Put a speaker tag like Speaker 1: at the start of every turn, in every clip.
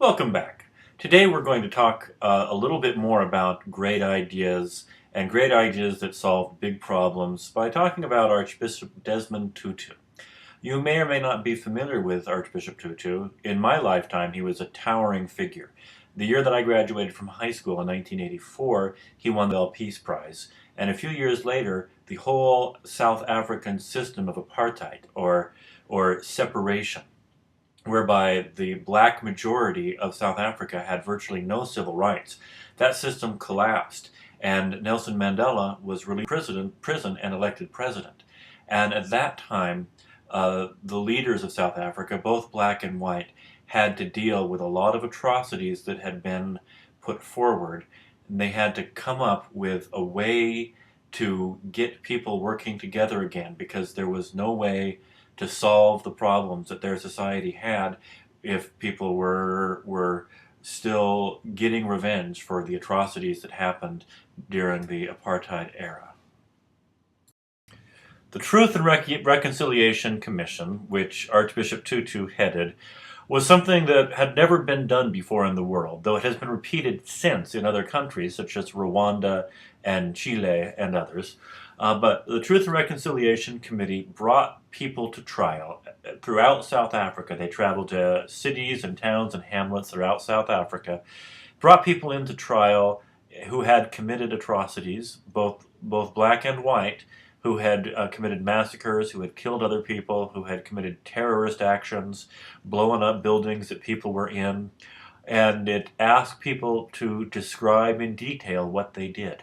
Speaker 1: Welcome back. Today we're going to talk a little bit more about great ideas and great ideas that solve big problems by talking about Archbishop Desmond Tutu. You may or may not be familiar with Archbishop Tutu. In my lifetime, he was a towering figure. The year that I graduated from high school in 1984, he won the Nobel Peace Prize. And a few years later, the whole South African system of apartheid, or separation, whereby the black majority of South Africa had virtually no civil rights. That system collapsed, and Nelson Mandela was released from prison and elected president. And at that time, the leaders of South Africa, both black and white, had to deal with a lot of atrocities that had been put forward. And they had to come up with a way to get people working together again, because there was no way to solve the problems that their society had if people were still getting revenge for the atrocities that happened during the apartheid era. The Truth and Reconciliation Commission, which Archbishop Tutu headed, was something that had never been done before in the world, though it has been repeated since in other countries such as Rwanda and Chile and others. But the Truth and Reconciliation Committee brought people to trial throughout South Africa. They traveled to cities and towns and hamlets throughout South Africa, brought people into trial who had committed atrocities, both black and white, who had committed massacres, who had killed other people, who had committed terrorist actions, blowing up buildings that people were in. And it asked people to describe in detail what they did.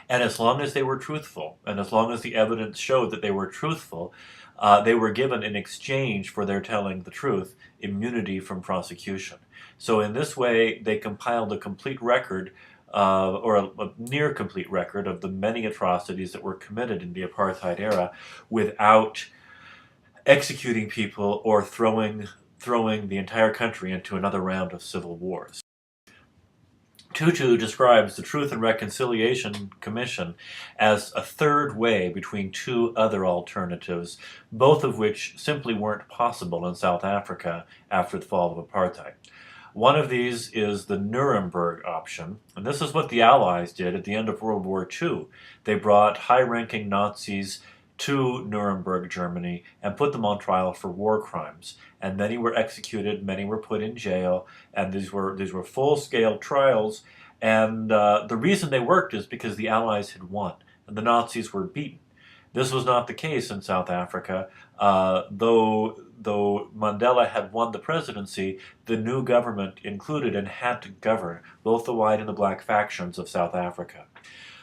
Speaker 1: And as long as they were truthful, and as long as the evidence showed that they were truthful, they were given in exchange for their telling the truth immunity from prosecution. So in this way, they compiled a complete record, or a near complete record, of the many atrocities that were committed in the apartheid era without executing people or throwing the entire country into another round of civil wars. Tutu describes the Truth and Reconciliation Commission as a third way between two other alternatives, both of which simply weren't possible in South Africa after the fall of apartheid. One of these is the Nuremberg option, and this is what the Allies did at the end of World War II. They brought high-ranking Nazis to Nuremberg, Germany, and put them on trial for war crimes. And many were executed, many were put in jail, and these were full-scale trials. And the reason they worked is because the Allies had won, and the Nazis were beaten. This was not the case in South Africa. Though Mandela had won the presidency, the new government included and had to govern both the white and the black factions of South Africa.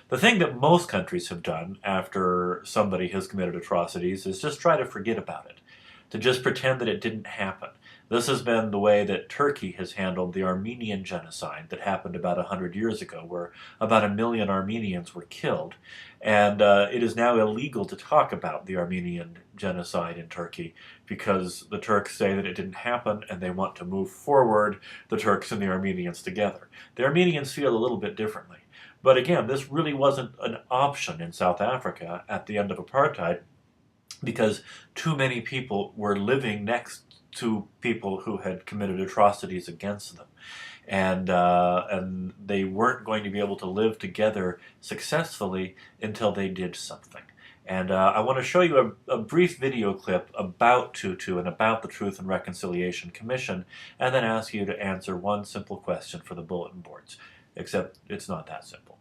Speaker 1: The thing that most countries have done after somebody has committed atrocities is just try to forget about it, to just pretend that it didn't happen. This has been the way that Turkey has handled the Armenian genocide that happened about 100 years ago, where about 1 million Armenians were killed. And it is now illegal to talk about the Armenian genocide in Turkey because the Turks say that it didn't happen and they want to move forward the Turks and the Armenians together. The Armenians feel a little bit differently. But again, this really wasn't an option in South Africa at the end of apartheid because too many people were living next to people who had committed atrocities against them. And they weren't going to be able to live together successfully until they did something. And I want to show you a brief video clip about Tutu and about the Truth and Reconciliation Commission, and then ask you to answer one simple question for the bulletin boards. Except it's not that simple.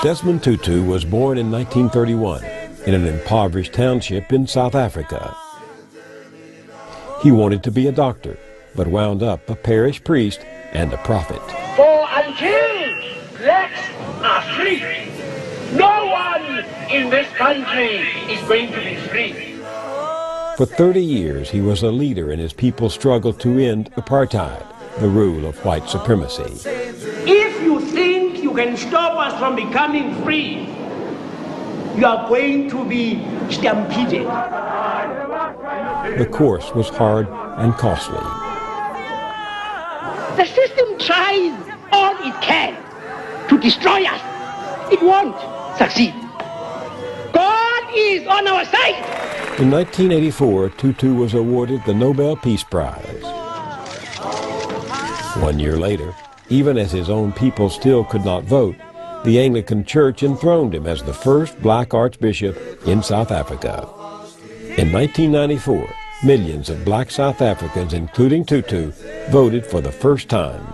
Speaker 2: Desmond Tutu was born in 1931 in an impoverished township in South Africa. He wanted to be a doctor, but wound up a parish priest and a prophet.
Speaker 3: For until blacks are free, no one in this country is going to be free.
Speaker 2: For 30 years, he was a leader in his people's struggle to end apartheid, the rule of white supremacy.
Speaker 3: If you think you can stop us from becoming free, you are going to be stampeded.
Speaker 2: The course was hard and costly.
Speaker 3: The system tries all it can to destroy us. It won't succeed. God is on our side.
Speaker 2: In 1984, Tutu was awarded the Nobel Peace Prize. 1 year later, even as his own people still could not vote, the Anglican Church enthroned him as the first black archbishop in South Africa. In 1994, millions of black South Africans, including Tutu, voted for the first time.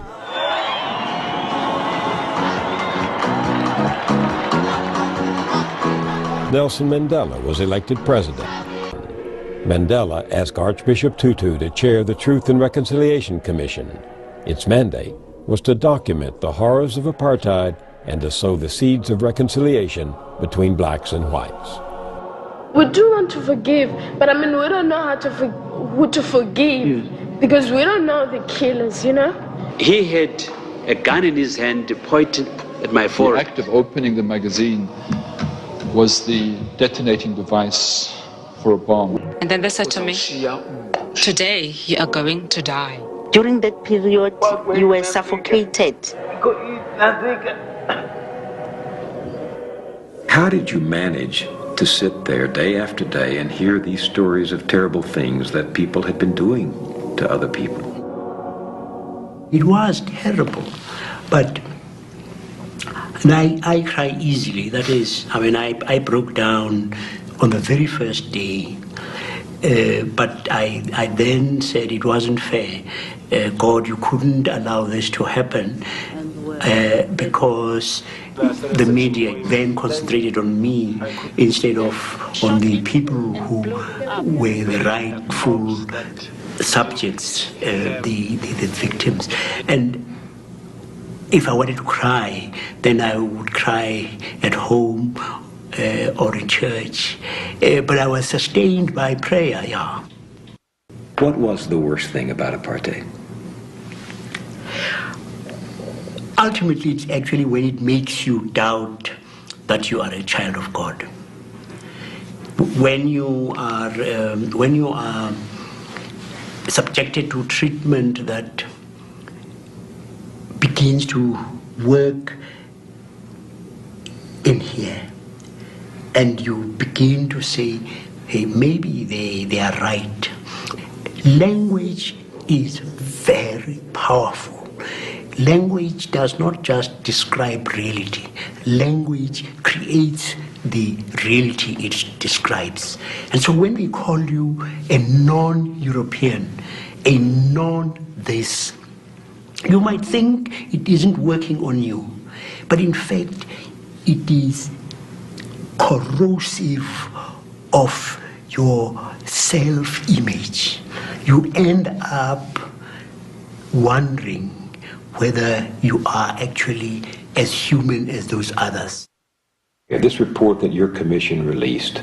Speaker 2: Nelson Mandela was elected president. Mandela asked Archbishop Tutu to chair the Truth and Reconciliation Commission. Its mandate was to document the horrors of apartheid and to sow the seeds of reconciliation between blacks and whites.
Speaker 4: We do want to forgive, but I mean, we don't know who to forgive, because we don't know the killers, you know?
Speaker 5: He had a gun in his hand pointed at my forehead.
Speaker 6: The act of opening the magazine was the detonating device for a bomb.
Speaker 7: And then they said to me, today you are going to die.
Speaker 8: During that period, you were suffocated.
Speaker 9: How did you manage to sit there day after day and hear these stories of terrible things that people had been doing to other people?
Speaker 10: It was terrible, but I cry easily. That is, I mean, I broke down on the very first day, but I then said it wasn't fair. God, you couldn't allow this to happen because the media then concentrated on me instead of on the people who were the rightful subjects, the victims. And if I wanted to cry, then I would cry at home or in church. But I was sustained by prayer, yeah.
Speaker 9: What was the worst thing about apartheid?
Speaker 10: Ultimately, it's actually when it makes you doubt that you are a child of God. When you are subjected to treatment that begins to work in here, and you begin to say, hey, maybe they are right. Language is very powerful. Language does not just describe reality. Language creates the reality it describes. And so when we call you a non-European, a non-this, you might think it isn't working on you. But in fact, it is corrosive of your self-image. You end up wondering whether you are actually as human as those others.
Speaker 9: This report that your commission released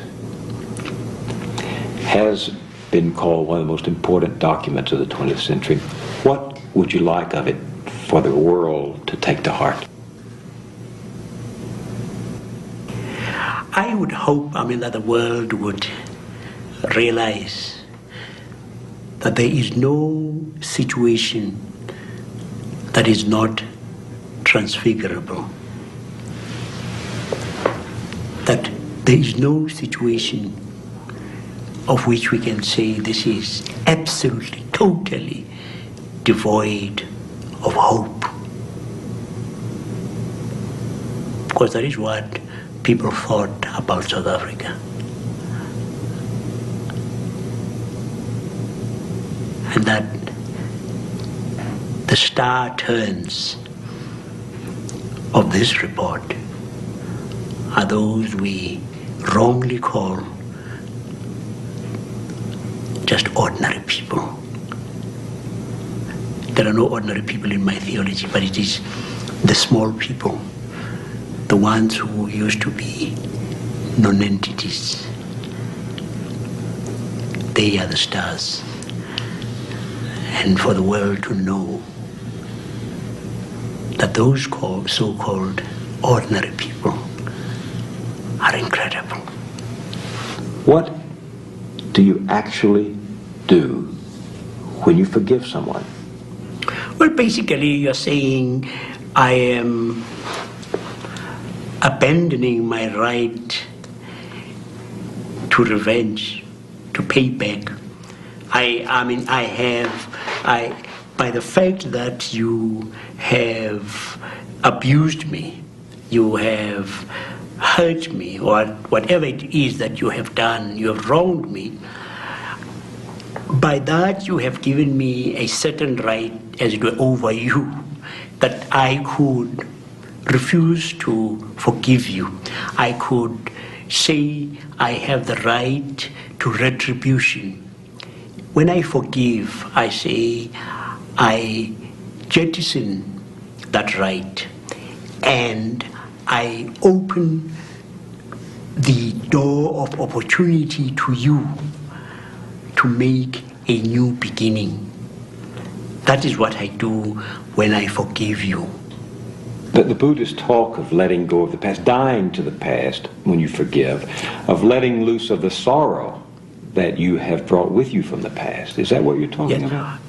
Speaker 9: has been called one of the most important documents of the 20th century. What would you like of it for the world to take to heart?
Speaker 10: I would hope, that the world would realize that there is no situation that is not transfigurable. That there is no situation of which we can say this is absolutely, totally devoid of hope. Because that is what people thought about South Africa. And that the star turns of this report are those we wrongly call just ordinary people. There are no ordinary people in my theology, but it is the small people, the ones who used to be non-entities. They are the stars. And for the world to know that those so-called ordinary people are incredible.
Speaker 9: What do you actually do when you forgive someone?
Speaker 10: Well, basically you're saying I am abandoning my right to revenge to pay back. By the fact that you have abused me, you have hurt me, or whatever it is that you have done, you have wronged me, by that you have given me a certain right, as it were, over you, that I could refuse to forgive you. I could say I have the right to retribution. When I forgive, I say I jettison that right, and I open the door of opportunity to you to make a new beginning. That is what I do when I forgive you.
Speaker 9: The Buddhists talk of letting go of the past, dying to the past when you forgive, of letting loose of the sorrow that you have brought with you from the past. Is that what you're talking about?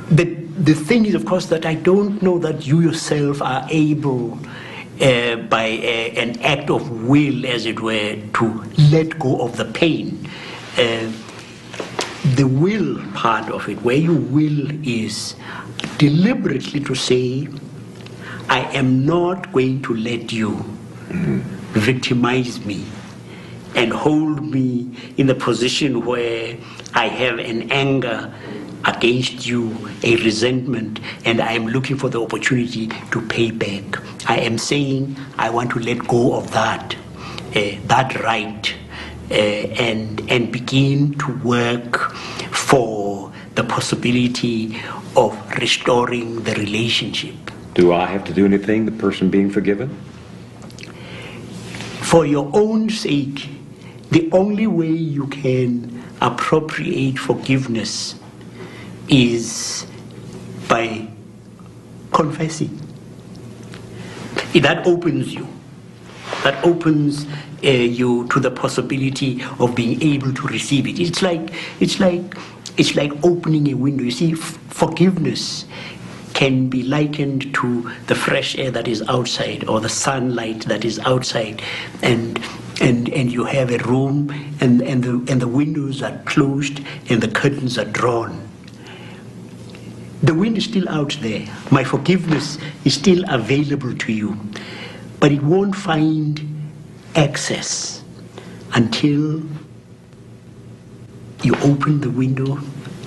Speaker 10: The thing is, of course, that I don't know that you yourself are able, by an act of will, as it were, to let go of the pain. The will part of it, where you will, is deliberately to say, I am not going to let you victimize me and hold me in the position where I have an anger against you, a resentment, and I am looking for the opportunity to pay back. I am saying I want to let go of that right, and begin to work for the possibility of restoring the relationship.
Speaker 9: Do I have to do anything, the person being forgiven?
Speaker 10: For your own sake, the only way you can appropriate forgiveness is by confessing. That opens you. That opens you to the possibility of being able to receive it. It's like opening a window. You see, forgiveness can be likened to the fresh air that is outside, or the sunlight that is outside, and you have a room, and the windows are closed and the curtains are drawn. The wind is still out there. My forgiveness is still available to you, but it won't find access until you open the window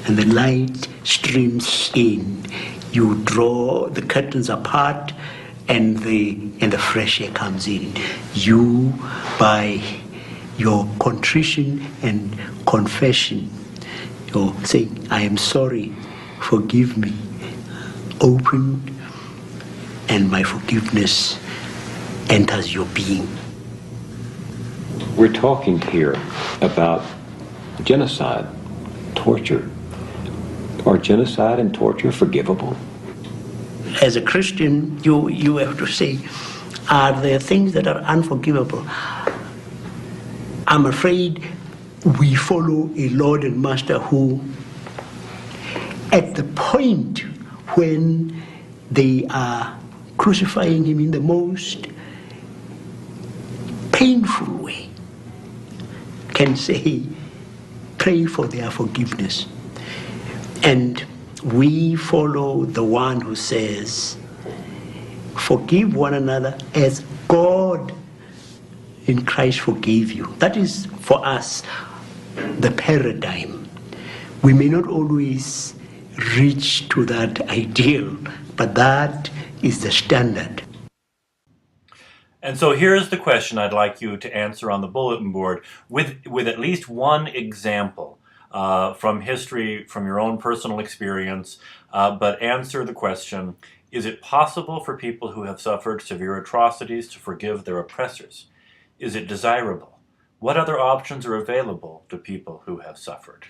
Speaker 10: and the light streams in. You draw the curtains apart, and the fresh air comes in. You, by your contrition and confession, you're saying, I am sorry, forgive me, open, and my forgiveness enters your being.
Speaker 9: We're talking here about genocide, torture. Are genocide and torture forgivable?
Speaker 10: As a Christian, you have to say, are there things that are unforgivable? I'm afraid we follow a Lord and Master who, at the point when they are crucifying him in the most painful way, can say, pray for their forgiveness. And we follow the one who says, forgive one another as God in Christ forgave you. That is, for us, the paradigm. We may not always reach to that ideal, but that is the standard.
Speaker 1: And so here's the question I'd like you to answer on the bulletin board with at least one example from history, from your own personal experience, but answer the question, is it possible for people who have suffered severe atrocities to forgive their oppressors? Is it desirable? What other options are available to people who have suffered?